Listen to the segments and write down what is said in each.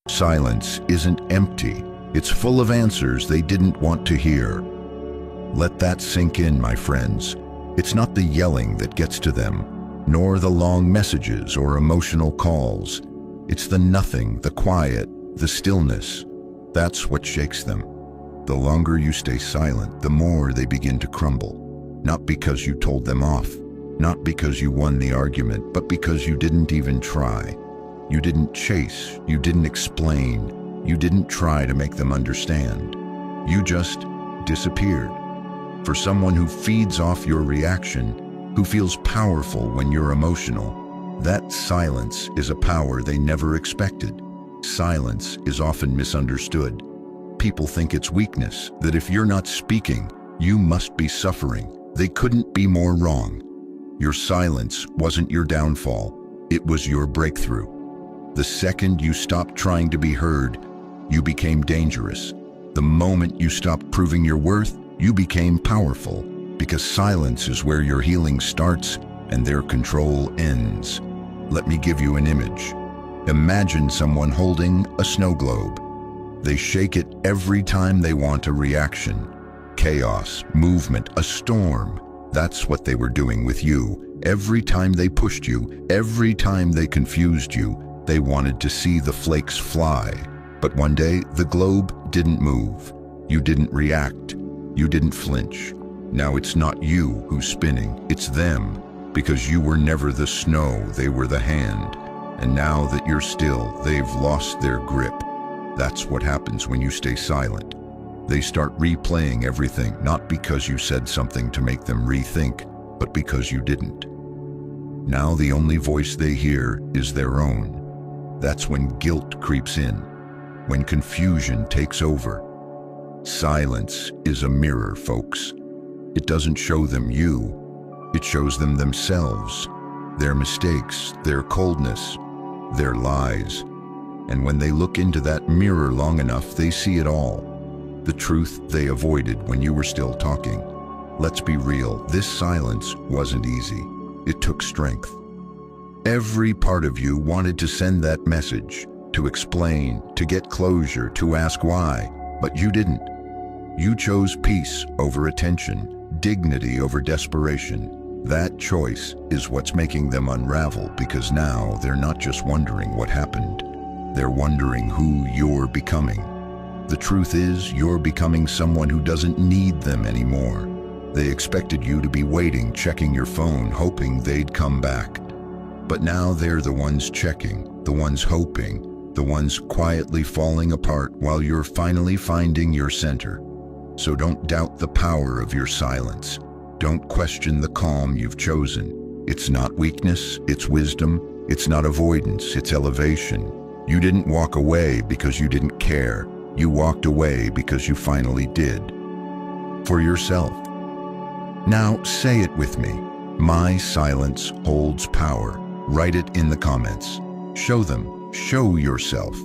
Silence isn't empty. It's full of answers they didn't want to hear. Let that sink in, my friends. It's not the yelling that gets to them, nor the long messages or emotional calls. It's the nothing, the quiet, the stillness. That's what shakes them. The longer you stay silent, the more they begin to crumble. Not because you told them off, not because you won the argument, but because you didn't even try. You didn't chase, you didn't explain, you didn't try to make them understand. You just disappeared. For someone who feeds off your reaction, who feels powerful when you're emotional, that silence is a power they never expected. Silence is often misunderstood. People think it's weakness, that if you're not speaking, you must be suffering. They couldn't be more wrong. Your silence wasn't your downfall, it was your breakthrough. The second you stopped trying to be heard, you became dangerous. The moment you stopped proving your worth, you became powerful, because silence is where your healing starts and their control ends. Let me give you an image. Imagine someone holding a snow globe. They shake it every time they want a reaction. Chaos, movement, a storm. That's what they were doing with you. Every time they pushed you, every time they confused you, they wanted to see the flakes fly. But one day, the globe didn't move. You didn't react. You didn't flinch. Now it's not you who's spinning, it's them. Because you were never the snow, they were the hand. And now that you're still, they've lost their grip. That's what happens when you stay silent. They start replaying everything, not because you said something to make them rethink, but because you didn't. Now the only voice they hear is their own. That's when guilt creeps in, when confusion takes over. Silence is a mirror, folks. It doesn't show them you, it shows them themselves, their mistakes, their coldness, their lies. And when they look into that mirror long enough, they see it all. The truth they avoided when you were still talking. Let's be real, this silence wasn't easy. It took strength. Every part of you wanted to send that message, to explain, to get closure, to ask why, but you didn't. You chose peace over attention, dignity over desperation. That choice is what's making them unravel, because now they're not just wondering what happened, they're wondering who you're becoming. The truth is, you're becoming someone who doesn't need them anymore. They expected you to be waiting, checking your phone, hoping they'd come back. But now they're the ones checking, the ones hoping, the ones quietly falling apart while you're finally finding your center. So don't doubt the power of your silence. Don't question the calm you've chosen. It's not weakness, it's wisdom. It's not avoidance, it's elevation. You didn't walk away because you didn't care. You walked away because you finally did. For yourself. Now say it with me. My silence holds power. Write it in the comments. Show them. Show yourself.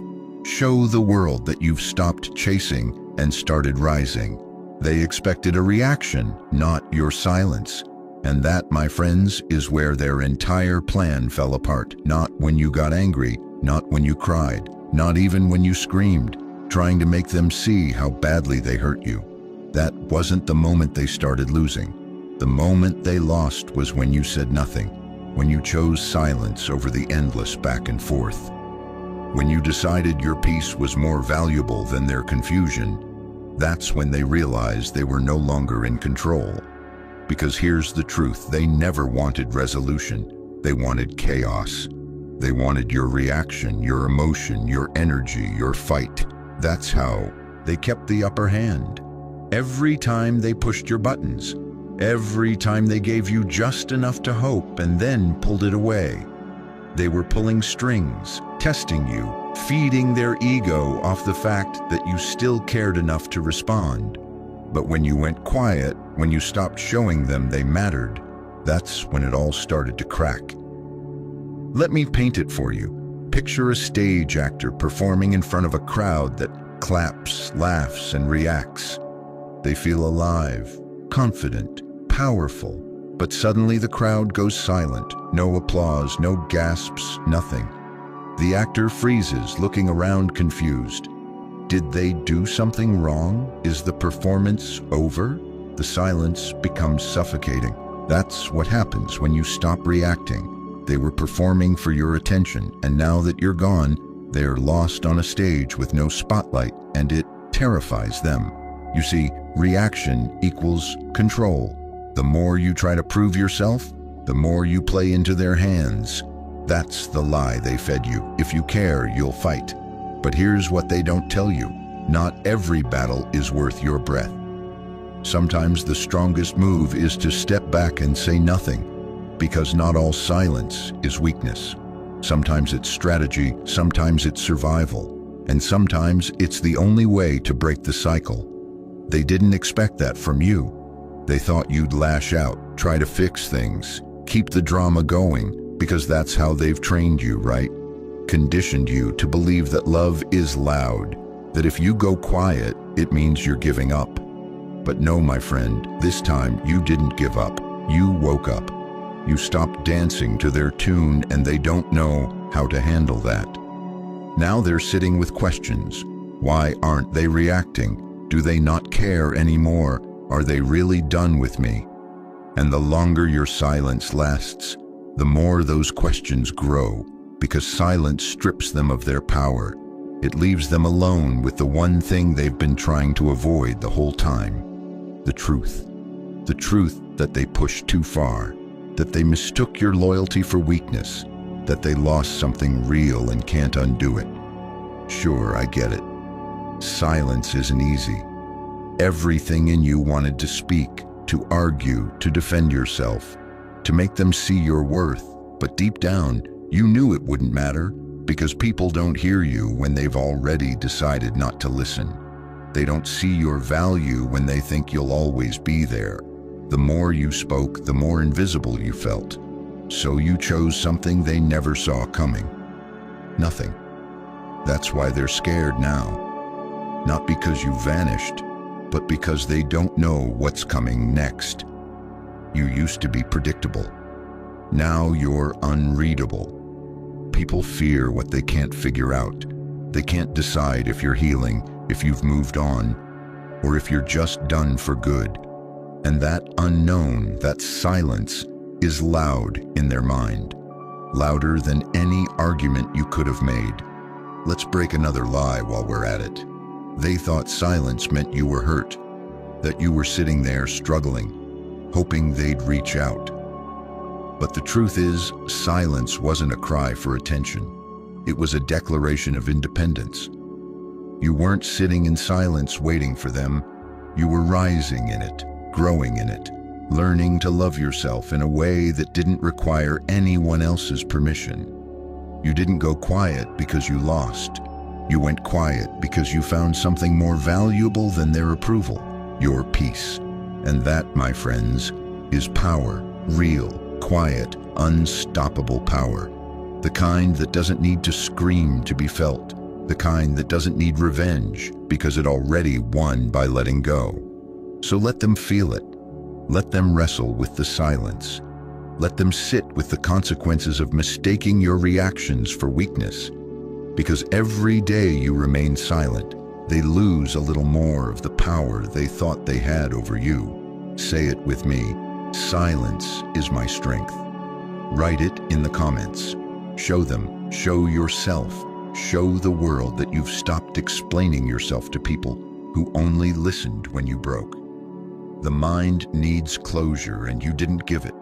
Show the world that you've stopped chasing and started rising. They expected a reaction, not your silence. And that, my friends, is where their entire plan fell apart. Not when you got angry, not when you cried, not even when you screamed, trying to make them see how badly they hurt you. That wasn't the moment they started losing. The moment they lost was when you said nothing, when you chose silence over the endless back and forth. When you decided your peace was more valuable than their confusion, that's when they realized they were no longer in control. Because here's the truth, they never wanted resolution. They wanted chaos. They wanted your reaction, your emotion, your energy, your fight. That's how they kept the upper hand. Every time they pushed your buttons, every time they gave you just enough to hope and then pulled it away. They were pulling strings, testing you, feeding their ego off the fact that you still cared enough to respond. But when you went quiet, when you stopped showing them they mattered, that's when it all started to crack. Let me paint it for you. Picture a stage actor performing in front of a crowd that claps, laughs, and reacts. They feel alive, confident, powerful, but suddenly the crowd goes silent. No applause, no gasps, nothing. The actor freezes, looking around confused. Did they do something wrong? Is the performance over? The silence becomes suffocating. That's what happens when you stop reacting. They were performing for your attention, and now that you're gone, they're lost on a stage with no spotlight, and it terrifies them. You see, reaction equals control. The more you try to prove yourself, the more you play into their hands. That's the lie they fed you. If you care, you'll fight. But here's what they don't tell you. Not every battle is worth your breath. Sometimes the strongest move is to step back and say nothing, because not all silence is weakness. Sometimes it's strategy, sometimes it's survival, and sometimes it's the only way to break the cycle. They didn't expect that from you. They thought you'd lash out, try to fix things, keep the drama going, because that's how they've trained you, right? Conditioned you to believe that love is loud, that if you go quiet, it means you're giving up. But no, my friend, this time you didn't give up. You woke up. You stopped dancing to their tune, and they don't know how to handle that. Now they're sitting with questions. Why aren't they reacting? Do they not care anymore? Are they really done with me? And the longer your silence lasts, the more those questions grow, because silence strips them of their power. It leaves them alone with the one thing they've been trying to avoid the whole time. The truth. The truth that they pushed too far, that they mistook your loyalty for weakness, that they lost something real and can't undo it. Sure, I get it. Silence isn't easy. Everything in you wanted to speak, to argue, to defend yourself, to make them see your worth, but deep down, you knew it wouldn't matter, because people don't hear you when they've already decided not to listen. They don't see your value when they think you'll always be there. The more you spoke, the more invisible you felt. So you chose something they never saw coming. Nothing. That's why they're scared now. Not because you vanished, but because they don't know what's coming next. You used to be predictable. Now you're unreadable. People fear what they can't figure out. They can't decide if you're healing, if you've moved on, or if you're just done for good. And that unknown, that silence, is loud in their mind. Louder than any argument you could have made. Let's break another lie while we're at it. They thought silence meant you were hurt, that you were sitting there struggling, hoping they'd reach out. But the truth is, silence wasn't a cry for attention. It was a declaration of independence. You weren't sitting in silence waiting for them. You were rising in it, growing in it, learning to love yourself in a way that didn't require anyone else's permission. You didn't go quiet because you lost. You went quiet because you found something more valuable than their approval, your peace. And that, my friends, is power, real, quiet, unstoppable power. The kind that doesn't need to scream to be felt. The kind that doesn't need revenge because it already won by letting go. So let them feel it. Let them wrestle with the silence. Let them sit with the consequences of mistaking your reactions for weakness. Because every day you remain silent, they lose a little more of the power they thought they had over you. Say it with me. Silence is my strength. Write it in the comments. Show them, show yourself, show the world that you've stopped explaining yourself to people who only listened when you broke. The mind needs closure and you didn't give it.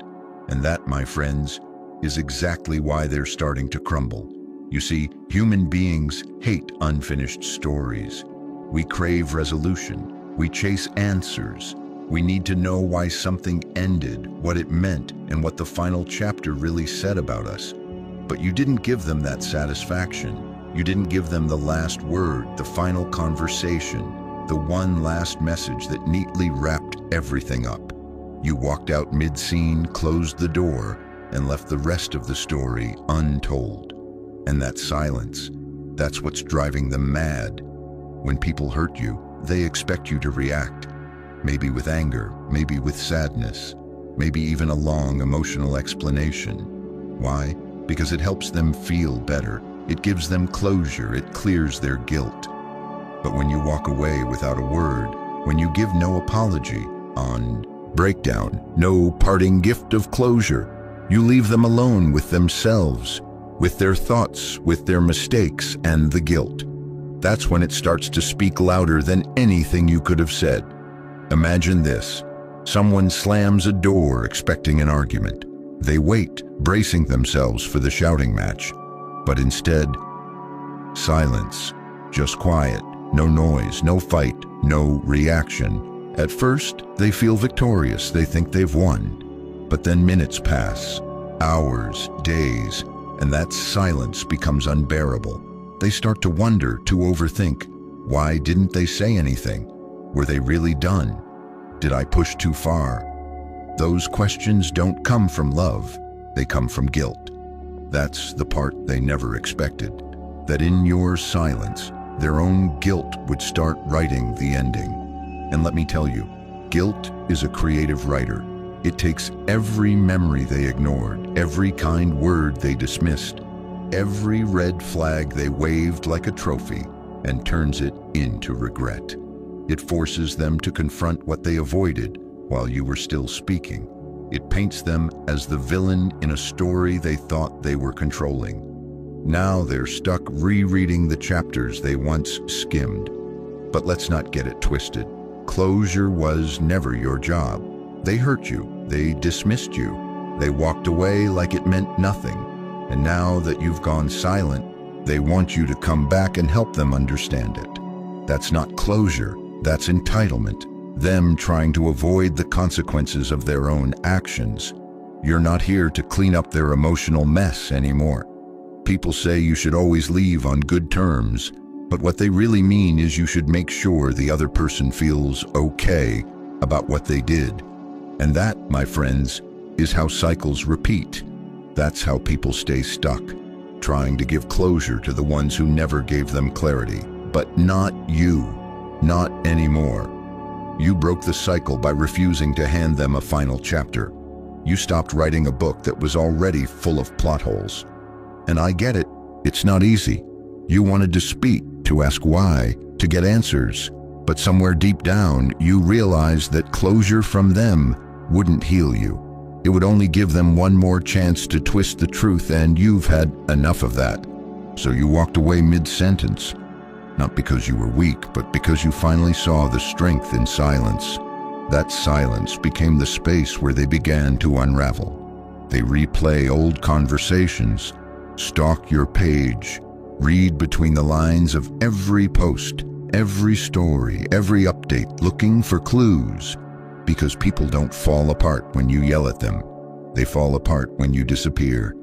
And that, my friends, is exactly why they're starting to crumble. You see, human beings hate unfinished stories. We crave resolution. We chase answers. We need to know why something ended, what it meant, and what the final chapter really said about us. But you didn't give them that satisfaction. You didn't give them the last word, the final conversation, the one last message that neatly wrapped everything up. You walked out mid-scene, closed the door, and left the rest of the story untold. And that silence, that's what's driving them mad. When people hurt you, they expect you to react. Maybe with anger, maybe with sadness, maybe even a long emotional explanation. Why? Because it helps them feel better. It gives them closure, it clears their guilt. But when you walk away without a word, when you give no apology on breakdown, no parting gift of closure, you leave them alone with themselves, with their thoughts, with their mistakes, and the guilt. That's when it starts to speak louder than anything you could have said. Imagine this. Someone slams a door expecting an argument. They wait, bracing themselves for the shouting match. But instead, silence, just quiet, no noise, no fight, no reaction. At first, they feel victorious, they think they've won. But then minutes pass, hours, days, and that silence becomes unbearable. They start to wonder, to overthink. Why didn't they say anything? Were they really done? Did I push too far? Those questions don't come from love, they come from guilt. That's the part they never expected, that in your silence, their own guilt would start writing the ending. And let me tell you, guilt is a creative writer. It takes every memory they ignored, every kind word they dismissed, every red flag they waved like a trophy, and turns it into regret. It forces them to confront what they avoided while you were still speaking. It paints them as the villain in a story they thought they were controlling. Now they're stuck rereading the chapters they once skimmed. But let's not get it twisted. Closure was never your job. They hurt you, they dismissed you, they walked away like it meant nothing. And now that you've gone silent, they want you to come back and help them understand it. That's not closure, that's entitlement. Them trying to avoid the consequences of their own actions. You're not here to clean up their emotional mess anymore. People say you should always leave on good terms, but what they really mean is you should make sure the other person feels okay about what they did. And that, my friends, is how cycles repeat. That's how people stay stuck, trying to give closure to the ones who never gave them clarity. But not you, not anymore. You broke the cycle by refusing to hand them a final chapter. You stopped writing a book that was already full of plot holes. And I get it, it's not easy. You wanted to speak, to ask why, to get answers. But somewhere deep down, you realized that closure from them wouldn't heal you. It would only give them one more chance to twist the truth, and you've had enough of that. So you walked away mid-sentence. Not because you were weak, but because you finally saw the strength in silence. That silence became the space where they began to unravel. They replay old conversations, stalk your page, read between the lines of every post, every story, every update, looking for clues. Because people don't fall apart when you yell at them. They fall apart when you disappear.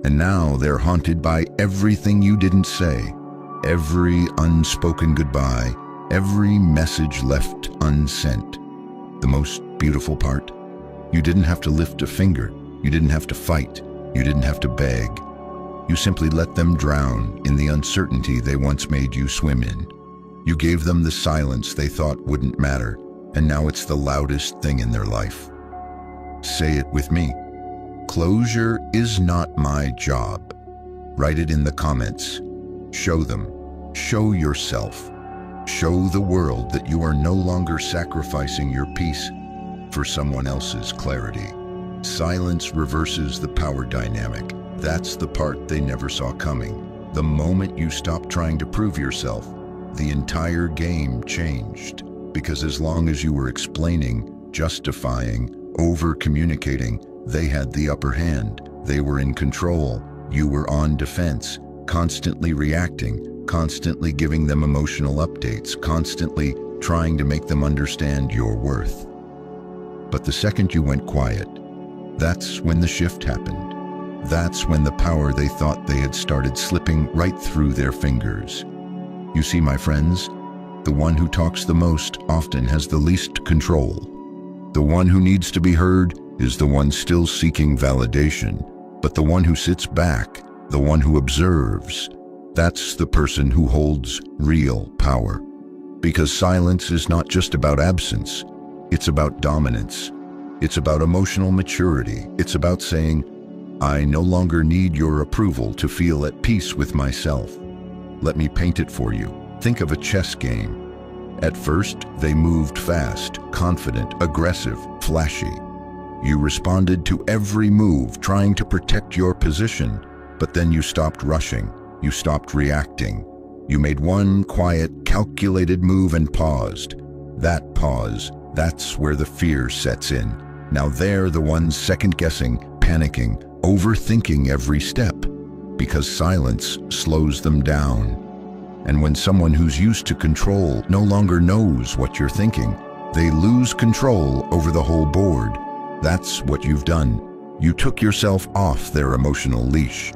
And now they're haunted by everything you didn't say. Every unspoken goodbye, every message left unsent. The most beautiful part? You didn't have to lift a finger. You didn't have to fight. You didn't have to beg. You simply let them drown in the uncertainty they once made you swim in. You gave them the silence they thought wouldn't matter, and now it's the loudest thing in their life. Say it with me. Closure is not my job. Write it in the comments. Show them. Show yourself. Show the world that you are no longer sacrificing your peace for someone else's clarity. Silence reverses the power dynamic. That's the part they never saw coming. The moment you stopped trying to prove yourself, the entire game changed. Because as long as you were explaining, justifying, over-communicating, they had the upper hand. They were in control. You were on defense, constantly reacting, constantly giving them emotional updates, constantly trying to make them understand your worth. But the second you went quiet, that's when the shift happened. That's when the power they thought they had started slipping right through their fingers. You see, my friends, the one who talks the most often has the least control. The one who needs to be heard is the one still seeking validation. But the one who sits back, the one who observes, that's the person who holds real power. Because silence is not just about absence, it's about dominance. It's about emotional maturity. It's about saying, I no longer need your approval to feel at peace with myself. Let me paint it for you. Think of a chess game. At first, they moved fast, confident, aggressive, flashy. You responded to every move, trying to protect your position, but then you stopped rushing. You stopped reacting. You made one quiet, calculated move and paused. That pause, that's where the fear sets in. Now they're the ones second-guessing, panicking, overthinking every step, because silence slows them down. And when someone who's used to control no longer knows what you're thinking, they lose control over the whole board. That's what you've done. You took yourself off their emotional leash.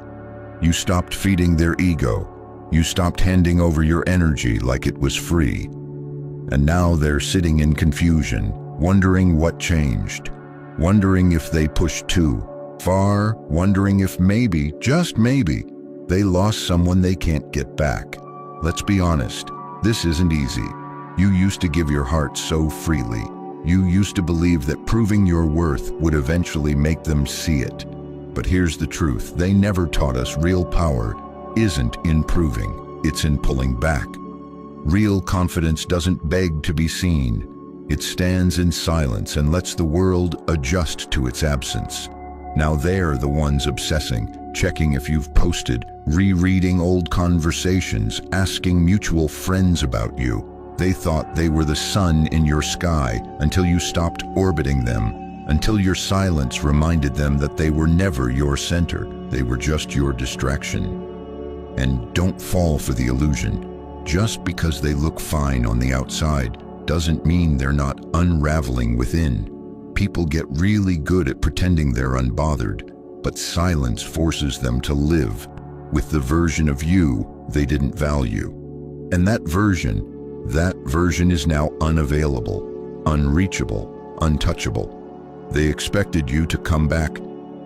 You stopped feeding their ego. You stopped handing over your energy like it was free. And now they're sitting in confusion, wondering what changed, wondering if they pushed too far, wondering if maybe, just maybe, they lost someone they can't get back. Let's be honest, this isn't easy. You used to give your heart so freely. You used to believe that proving your worth would eventually make them see it. But here's the truth, they never taught us real power isn't in proving, it's in pulling back. Real confidence doesn't beg to be seen. It stands in silence and lets the world adjust to its absence. Now they're the ones obsessing, checking if you've posted, rereading old conversations, asking mutual friends about you. They thought they were the sun in your sky until you stopped orbiting them, until your silence reminded them that they were never your center, they were just your distraction. And don't fall for the illusion. Just because they look fine on the outside doesn't mean they're not unraveling within. People get really good at pretending they're unbothered, but silence forces them to live with the version of you they didn't value. And that version is now unavailable, unreachable, untouchable. They expected you to come back,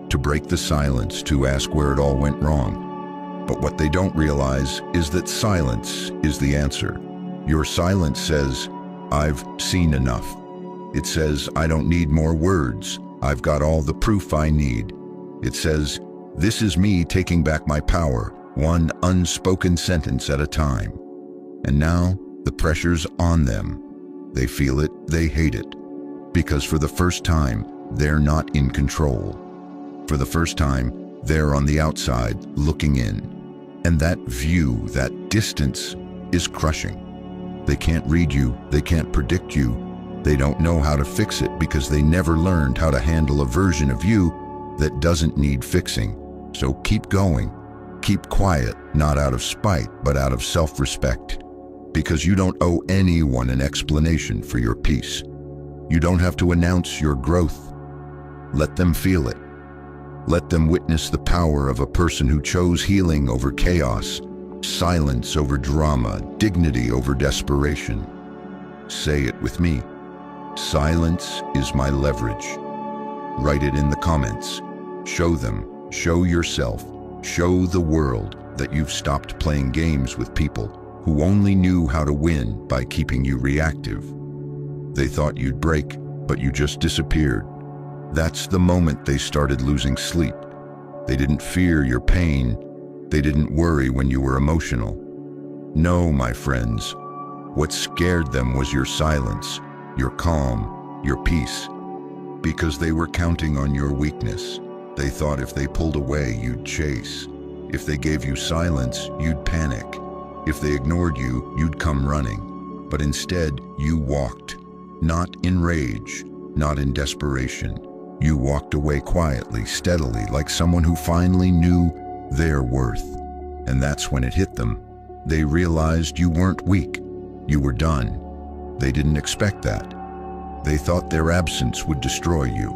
to break the silence, to ask where it all went wrong. But what they don't realize is that silence is the answer. Your silence says, I've seen enough. It says, I don't need more words. I've got all the proof I need. It says, this is me taking back my power, one unspoken sentence at a time. And now, the pressure's on them. They feel it, they hate it. Because for the first time, they're not in control. For the first time, they're on the outside, looking in. And that view, that distance, is crushing. They can't read you, they can't predict you. They don't know how to fix it because they never learned how to handle a version of you that doesn't need fixing. So keep going. Keep quiet, not out of spite, but out of self-respect. Because you don't owe anyone an explanation for your peace. You don't have to announce your growth. Let them feel it. Let them witness the power of a person who chose healing over chaos, silence over drama, dignity over desperation. Say it with me. Silence is my leverage. Write it in the comments. Show them, show yourself, show the world that you've stopped playing games with people who only knew how to win by keeping you reactive. They thought you'd break, but you just disappeared. That's the moment they started losing sleep. They didn't fear your pain. They didn't worry when you were emotional. No, my friends, what scared them was your silence, your calm, your peace. Because they were counting on your weakness. They thought if they pulled away, you'd chase. If they gave you silence, you'd panic. If they ignored you, you'd come running. But instead, you walked. Not in rage, not in desperation. You walked away quietly, steadily, like someone who finally knew their worth. And that's when it hit them. They realized you weren't weak. You were done. They didn't expect that. They thought their absence would destroy you.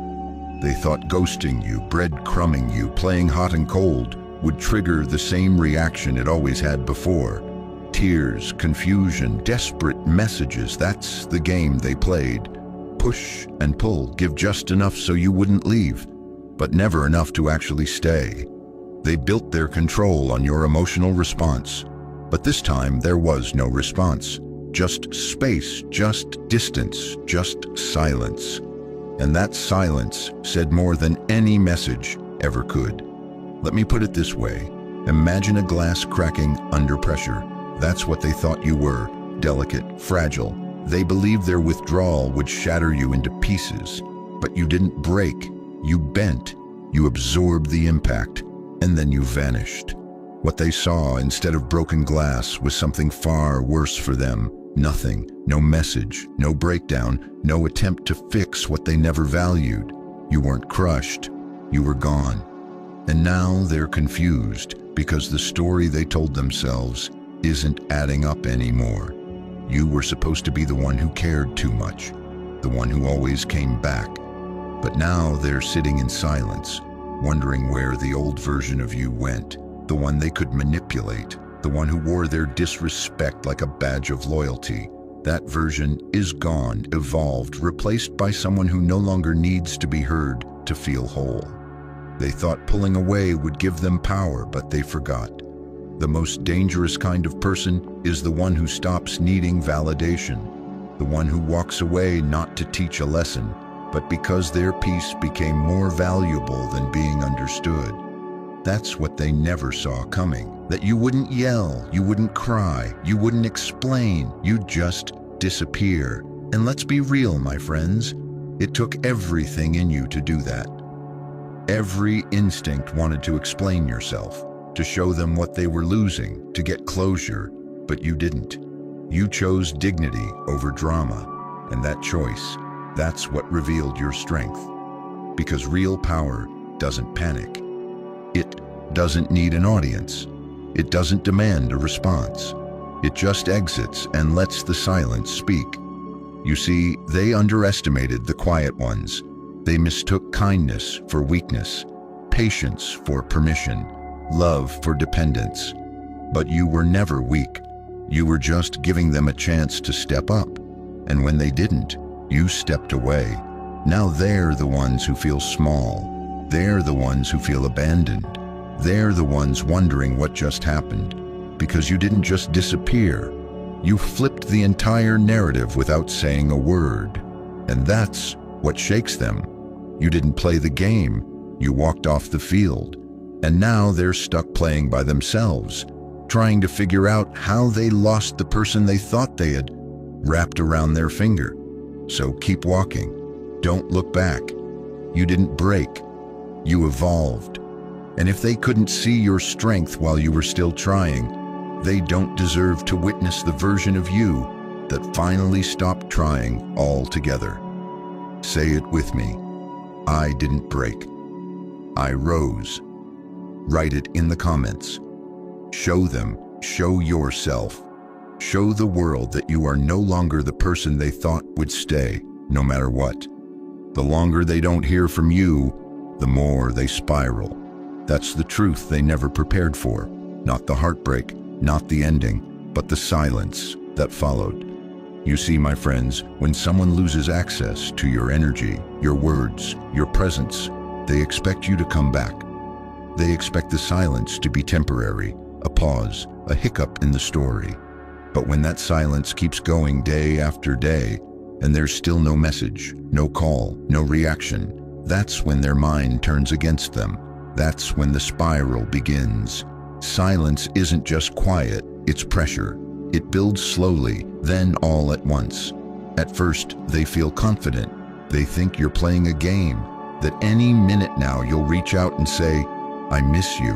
They thought ghosting you, breadcrumbing you, playing hot and cold would trigger the same reaction it always had before. Tears, confusion, desperate messages, that's the game they played. Push and pull, give just enough so you wouldn't leave, but never enough to actually stay. They built their control on your emotional response. But this time there was no response. Just space, just distance, just silence. And that silence said more than any message ever could. Let me put it this way. Imagine a glass cracking under pressure. That's what they thought you were, delicate, fragile. They believed their withdrawal would shatter you into pieces. But you didn't break. You bent. You absorbed the impact. And then you vanished. What they saw instead of broken glass was something far worse for them. Nothing, no message, no breakdown, no attempt to fix what they never valued. You weren't crushed. You were gone. And now they're confused because the story they told themselves isn't adding up anymore. You were supposed to be the one who cared too much, the one who always came back. But now they're sitting in silence, wondering where the old version of you went, the one they could manipulate, the one who wore their disrespect like a badge of loyalty. That version is gone, evolved, replaced by someone who no longer needs to be heard to feel whole. They thought pulling away would give them power, but they forgot. The most dangerous kind of person is the one who stops needing validation, the one who walks away not to teach a lesson, but because their peace became more valuable than being understood. That's what they never saw coming. That you wouldn't yell, you wouldn't cry, you wouldn't explain, you'd just disappear. And let's be real, my friends, it took everything in you to do that. Every instinct wanted to explain yourself, to show them what they were losing, to get closure, but you didn't. You chose dignity over drama, and that choice, that's what revealed your strength. Because real power doesn't panic. It doesn't need an audience. It doesn't demand a response. It just exits and lets the silence speak. You see, they underestimated the quiet ones. They mistook kindness for weakness, patience for permission, love for dependence. But you were never weak. You were just giving them a chance to step up. And when they didn't, you stepped away. Now they're the ones who feel small. They're the ones who feel abandoned. They're the ones wondering what just happened. Because you didn't just disappear. You flipped the entire narrative without saying a word. And that's what shakes them. You didn't play the game. You walked off the field. And now they're stuck playing by themselves, trying to figure out how they lost the person they thought they had wrapped around their finger. So keep walking. Don't look back. You didn't break. You evolved. And if they couldn't see your strength while you were still trying, they don't deserve to witness the version of you that finally stopped trying altogether. Say it with me. I didn't break. I rose. Write it in the comments. Show them, show yourself. Show the world that you are no longer the person they thought would stay, no matter what. The longer they don't hear from you, the more they spiral. That's the truth they never prepared for. Not the heartbreak, not the ending, but the silence that followed. You see, my friends, when someone loses access to your energy, your words, your presence, they expect you to come back. They expect the silence to be temporary, a pause, a hiccup in the story. But when that silence keeps going day after day, and there's still no message, no call, no reaction, that's when their mind turns against them. That's when the spiral begins. Silence isn't just quiet, it's pressure. It builds slowly, then all at once. At first, they feel confident. They think you're playing a game, that any minute now you'll reach out and say, I miss you.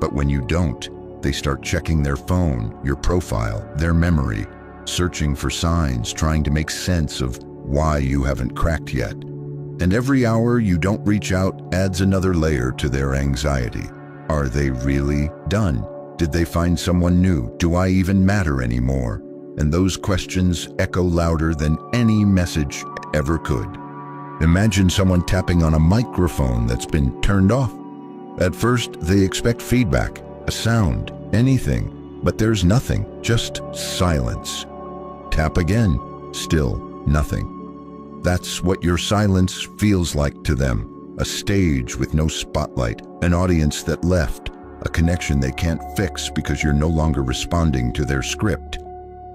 But when you don't, they start checking their phone, your profile, their memory, searching for signs, trying to make sense of why you haven't cracked yet. And every hour you don't reach out adds another layer to their anxiety. Are they really done? Did they find someone new? Do I even matter anymore? And those questions echo louder than any message ever could. Imagine someone tapping on a microphone that's been turned off. At first, they expect feedback, a sound, anything, but there's nothing, just silence. Tap again, still nothing. That's what your silence feels like to them, a stage with no spotlight, an audience that left, a connection they can't fix because you're no longer responding to their script.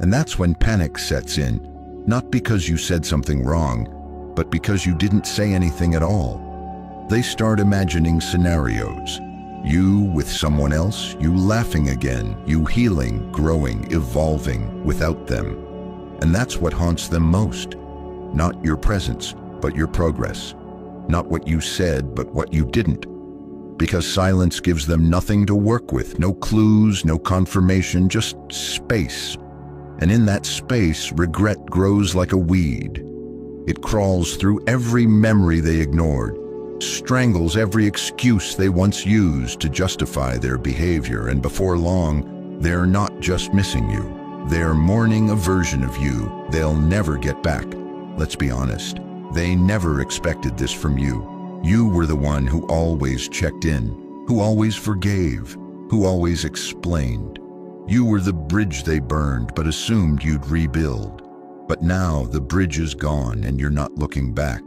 And that's when panic sets in, not because you said something wrong, but because you didn't say anything at all. They start imagining scenarios. You with someone else, you laughing again, you healing, growing, evolving without them. And that's what haunts them most. Not your presence, but your progress. Not what you said, but what you didn't. Because silence gives them nothing to work with, no clues, no confirmation, just space. And in that space, regret grows like a weed. It crawls through every memory they ignored, strangles every excuse they once used to justify their behavior, and before long, they're not just missing you. They're mourning a version of you they'll never get back. Let's be honest, they never expected this from you. You were the one who always checked in, who always forgave, who always explained. You were the bridge they burned but assumed you'd rebuild. But now the bridge is gone and you're not looking back.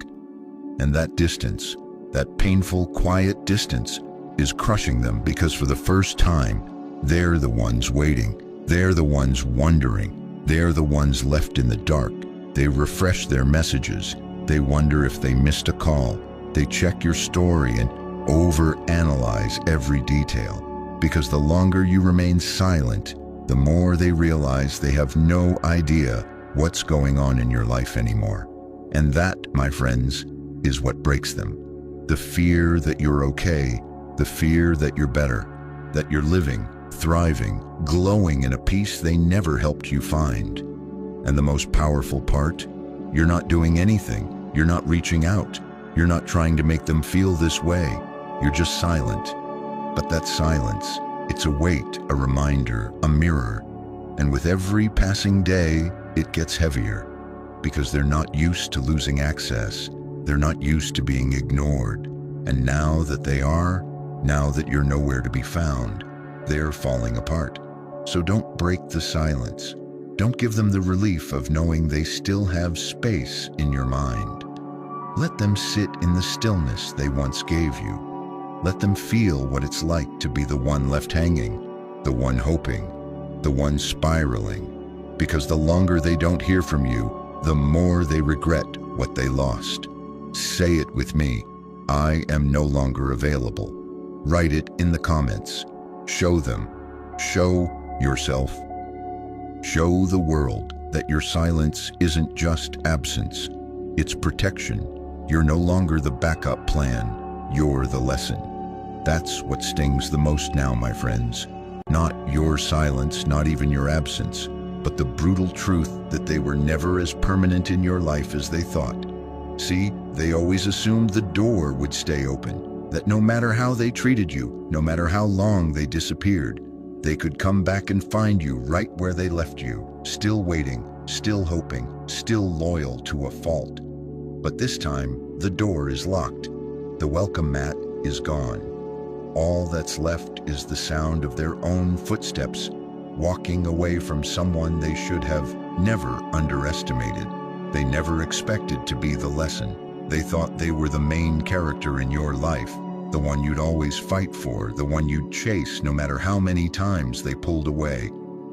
And that distance, that painful, quiet distance, is crushing them because for the first time, they're the ones waiting. They're the ones wondering. They're the ones left in the dark. They refresh their messages. They wonder if they missed a call. They check your story and overanalyze every detail. Because the longer you remain silent, the more they realize they have no idea what's going on in your life anymore. And that, my friends, is what breaks them. The fear that you're okay, the fear that you're better, that you're living, thriving, glowing in a peace they never helped you find. And the most powerful part, you're not doing anything. You're not reaching out. You're not trying to make them feel this way. You're just silent. But that silence, it's a weight, a reminder, a mirror. And with every passing day, it gets heavier because they're not used to losing access. They're not used to being ignored. And now that they are, now that you're nowhere to be found, they're falling apart. So don't break the silence. Don't give them the relief of knowing they still have space in your mind. Let them sit in the stillness they once gave you. Let them feel what it's like to be the one left hanging, the one hoping, the one spiraling. Because the longer they don't hear from you, the more they regret what they lost. Say it with me. I am no longer available. Write it in the comments. Show them. Show yourself. Show the world that your silence isn't just absence. It's protection. You're no longer the backup plan. You're the lesson. That's what stings the most now, my friends. Not your silence, not even your absence, but the brutal truth that they were never as permanent in your life as they thought. See, they always assumed the door would stay open, that no matter how they treated you, no matter how long they disappeared, they could come back and find you right where they left you, still waiting, still hoping, still loyal to a fault. But this time, the door is locked. The welcome mat is gone. All that's left is the sound of their own footsteps, walking away from someone they should have never underestimated. They never expected to be the lesson. They thought they were the main character in your life, the one you'd always fight for, the one you'd chase no matter how many times they pulled away.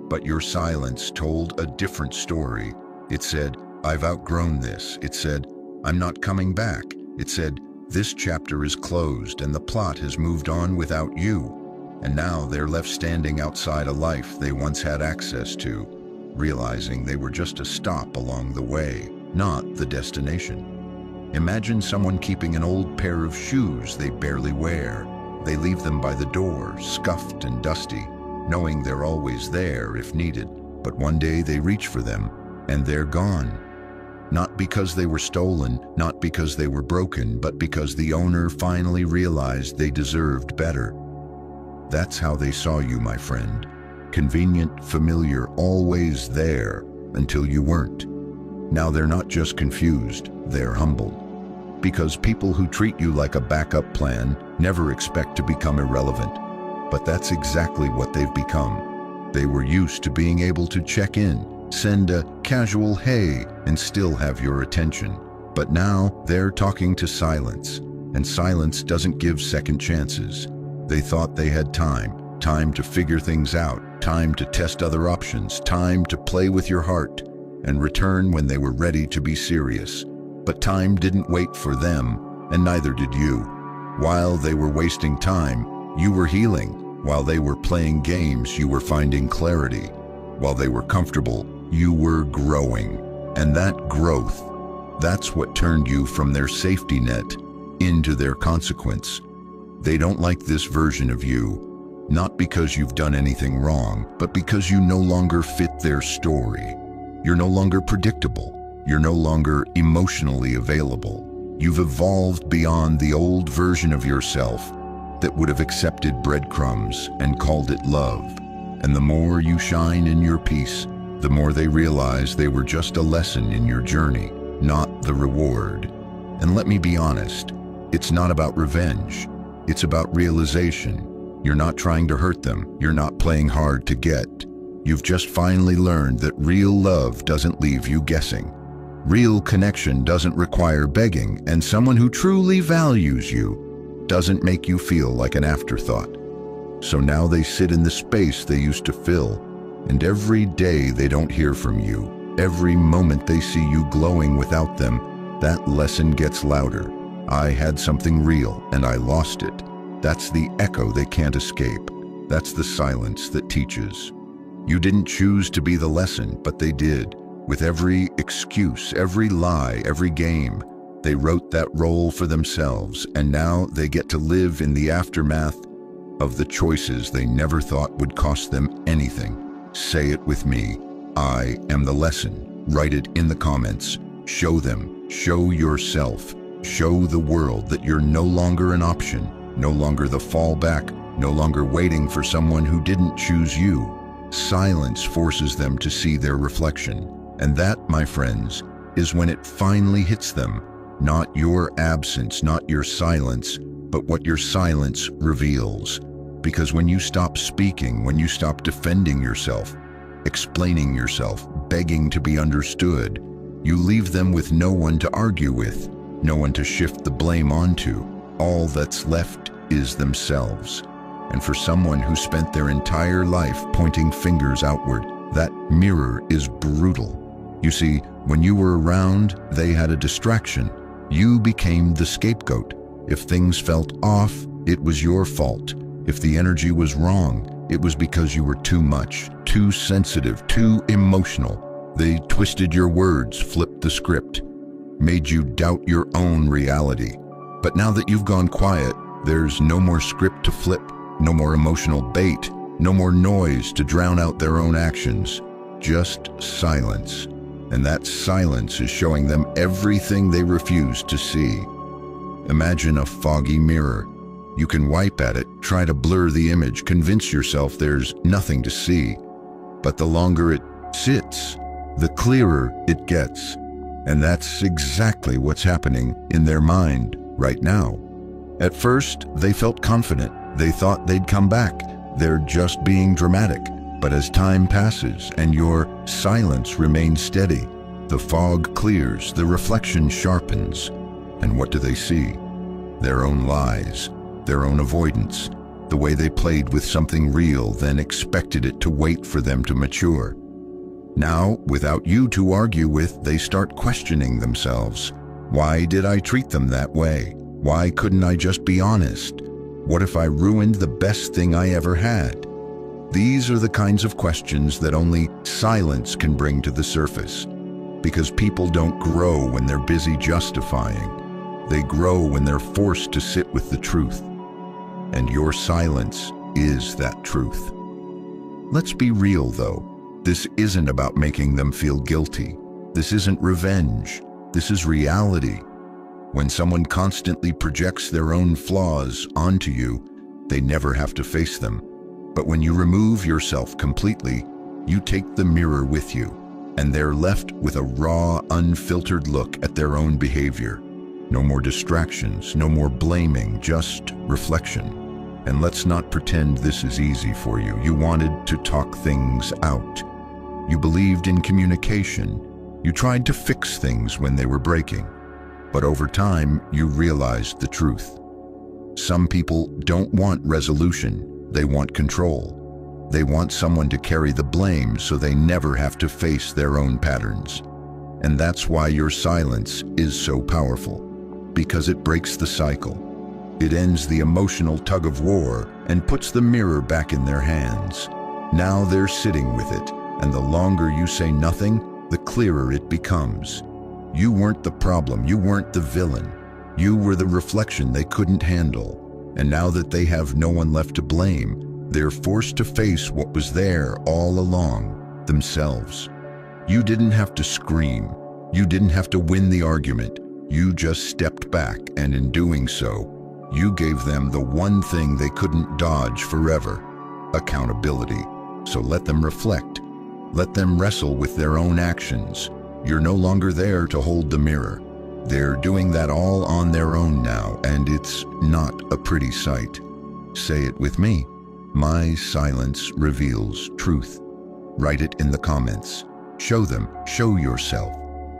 But your silence told a different story. It said, I've outgrown this. It said, I'm not coming back. It said, this chapter is closed and the plot has moved on without you. And now they're left standing outside a life they once had access to, realizing they were just a stop along the way, not the destination. Imagine someone keeping an old pair of shoes they barely wear. They leave them by the door, scuffed and dusty, knowing they're always there if needed. But one day they reach for them and they're gone. Not because they were stolen, not because they were broken, but because the owner finally realized they deserved better. That's how they saw you, my friend. Convenient, familiar, always there, until you weren't. Now they're not just confused, they're humbled. Because people who treat you like a backup plan never expect to become irrelevant. But that's exactly what they've become. They were used to being able to check in, send a casual hey, and still have your attention. But now they're talking to silence, and silence doesn't give second chances. They thought they had time to figure things out, time to test other options, time to play with your heart, and return when they were ready to be serious. But time didn't wait for them, and neither did you. While they were wasting time, You were healing. While they were playing games, you were finding clarity. While they were comfortable, you were growing. And that growth, that's what turned you from their safety net into their consequence. They don't like this version of you, not because you've done anything wrong, but because you no longer fit their story. You're no longer predictable. You're no longer emotionally available. You've evolved beyond the old version of yourself that would have accepted breadcrumbs and called it love. And the more you shine in your peace, the more they realize they were just a lesson in your journey, not the reward. And let me be honest, it's not about revenge. It's about realization. You're not trying to hurt them. You're not playing hard to get. You've just finally learned that real love doesn't leave you guessing. Real connection doesn't require begging, and someone who truly values you doesn't make you feel like an afterthought. So now they sit in the space they used to fill, and every day they don't hear from you, every moment they see you glowing without them, that lesson gets louder. I had something real, and I lost it. That's the echo they can't escape. That's the silence that teaches. You didn't choose to be the lesson, but they did. With every excuse, every lie, every game, they wrote that role for themselves, and now they get to live in the aftermath of the choices they never thought would cost them anything. Say it with me. I am the lesson. Write it in the comments. Show them. Show yourself. Show the world that you're no longer an option, no longer the fallback, no longer waiting for someone who didn't choose you. Silence forces them to see their reflection. And that, my friends, is when it finally hits them. Not your absence, not your silence, but what your silence reveals. Because when you stop speaking, when you stop defending yourself, explaining yourself, begging to be understood, you leave them with no one to argue with, no one to shift the blame onto. All that's left is themselves. And for someone who spent their entire life pointing fingers outward, that mirror is brutal. You see, when you were around, they had a distraction. You became the scapegoat. If things felt off, it was your fault. If the energy was wrong, it was because you were too much, too sensitive, too emotional. They twisted your words, flipped the script, made you doubt your own reality. But now that you've gone quiet, there's no more script to flip, no more emotional bait, no more noise to drown out their own actions. Just silence. And that silence is showing them everything they refuse to see. Imagine a foggy mirror. You can wipe at it, try to blur the image, convince yourself there's nothing to see. But the longer it sits, the clearer it gets. And that's exactly what's happening in their mind right now. At first, they felt confident. They thought they'd come back. They're just being dramatic. But as time passes and your silence remains steady, the fog clears, the reflection sharpens. And what do they see? Their own lies, their own avoidance, the way they played with something real, then expected it to wait for them to mature. Now, without you to argue with, they start questioning themselves. Why did I treat them that way? Why couldn't I just be honest? What if I ruined the best thing I ever had? These are the kinds of questions that only silence can bring to the surface. Because people don't grow when they're busy justifying. They grow when they're forced to sit with the truth. And your silence is that truth. Let's be real, though. This isn't about making them feel guilty. This isn't revenge. This is reality. When someone constantly projects their own flaws onto you, they never have to face them. But when you remove yourself completely, you take the mirror with you, and they're left with a raw, unfiltered look at their own behavior. No more distractions, no more blaming, just reflection. And let's not pretend this is easy for you. You wanted to talk things out. You believed in communication. You tried to fix things when they were breaking. But over time, you realized the truth. Some people don't want resolution. They want control. They want someone to carry the blame so they never have to face their own patterns. And that's why your silence is so powerful, because it breaks the cycle. It ends the emotional tug of war and puts the mirror back in their hands. Now they're sitting with it, and the longer you say nothing, the clearer it becomes. You weren't the problem, you weren't the villain. You were the reflection they couldn't handle. And now that they have no one left to blame, they're forced to face what was there all along, themselves. You didn't have to scream. You didn't have to win the argument. You just stepped back, and in doing so, you gave them the one thing they couldn't dodge forever: accountability. So let them reflect. Let them wrestle with their own actions. You're no longer there to hold the mirror. They're doing that all on their own now, and it's not a pretty sight. Say it with me. My silence reveals truth. Write it in the comments. Show them, show yourself.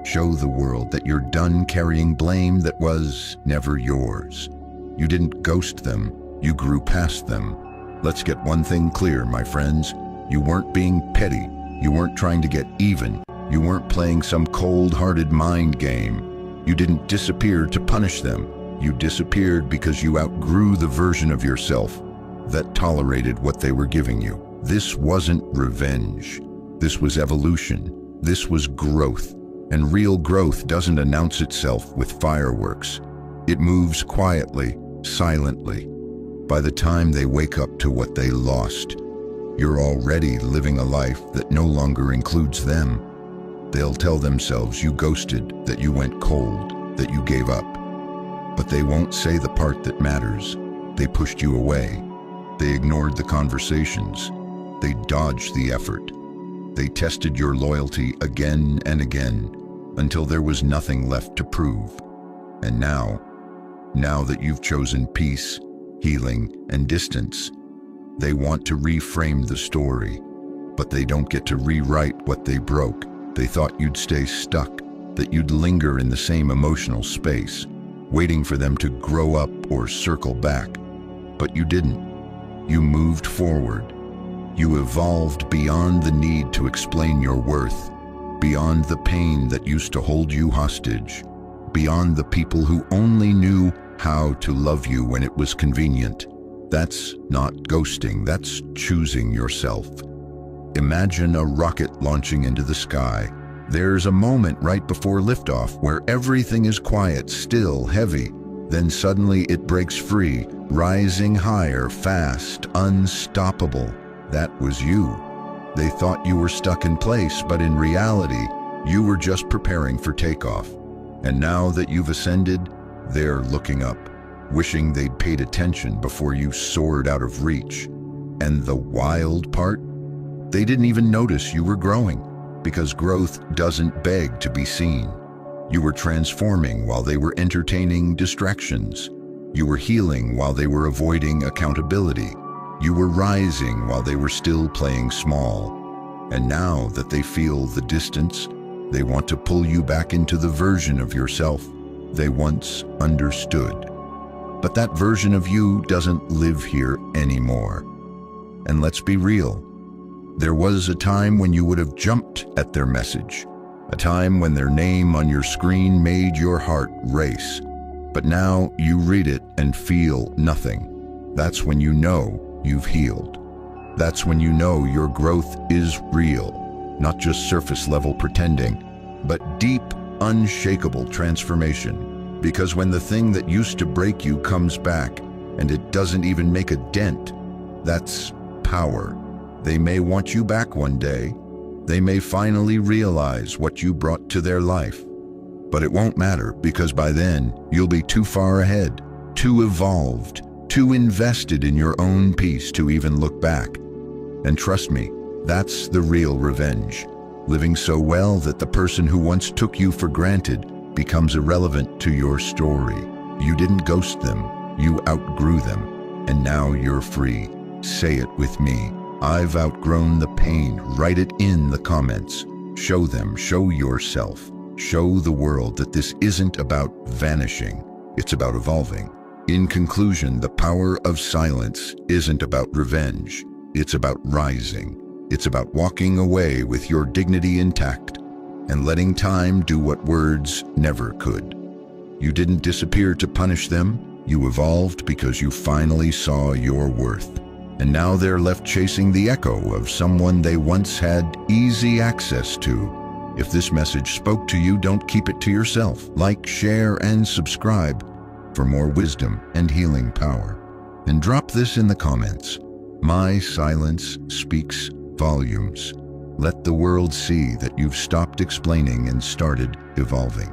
Show the world that you're done carrying blame that was never yours. You didn't ghost them, you grew past them. Let's get one thing clear, my friends. You weren't being petty. You weren't trying to get even. You weren't playing some cold-hearted mind game. You didn't disappear to punish them. You disappeared because you outgrew the version of yourself that tolerated what they were giving you. This wasn't revenge. This was evolution. This was growth. And real growth doesn't announce itself with fireworks. It moves quietly, silently. By the time they wake up to what they lost, you're already living a life that no longer includes them. They'll tell themselves you ghosted, that you went cold, that you gave up. But they won't say the part that matters. They pushed you away. They ignored the conversations. They dodged the effort. They tested your loyalty again and again until there was nothing left to prove. And now that you've chosen peace, healing, and distance, they want to reframe the story, but they don't get to rewrite what they broke. They thought you'd stay stuck, that you'd linger in the same emotional space, waiting for them to grow up or circle back. But you didn't. You moved forward. You evolved beyond the need to explain your worth, beyond the pain that used to hold you hostage, beyond the people who only knew how to love you when it was convenient. That's not ghosting, that's choosing yourself. Imagine a rocket launching into the sky. There's a moment right before liftoff where everything is quiet, still, heavy. Then suddenly it breaks free, rising higher, fast, unstoppable. That was you. They thought you were stuck in place, but in reality, you were just preparing for takeoff. And now that you've ascended, they're looking up, wishing they'd paid attention before you soared out of reach. And the wild part? They didn't even notice you were growing, because growth doesn't beg to be seen. You were transforming while they were entertaining distractions. You were healing while they were avoiding accountability. You were rising while they were still playing small. And now that they feel the distance, they want to pull you back into the version of yourself they once understood. But that version of you doesn't live here anymore. And let's be real. There was a time when you would have jumped at their message, a time when their name on your screen made your heart race. But now you read it and feel nothing. That's when you know you've healed. That's when you know your growth is real, not just surface level pretending, but deep, unshakable transformation. Because when the thing that used to break you comes back, and it doesn't even make a dent, that's power. They may want you back one day. They may finally realize what you brought to their life. But it won't matter, because by then, you'll be too far ahead, too evolved, too invested in your own peace to even look back. And trust me, that's the real revenge. Living so well that the person who once took you for granted becomes irrelevant to your story. You didn't ghost them, you outgrew them, and now you're free. Say it with me. I've outgrown the pain. Write it in the comments. Show them, show yourself. Show the world that this isn't about vanishing, it's about evolving. In conclusion, the power of silence isn't about revenge, it's about rising. It's about walking away with your dignity intact and letting time do what words never could. You didn't disappear to punish them, You evolved because you finally saw your worth. And now they're left chasing the echo of someone they once had easy access to. If this message spoke to you, don't keep it to yourself. Like, share, and subscribe for more wisdom and healing power. And drop this in the comments. My silence speaks volumes. Let the world see that you've stopped explaining and started evolving.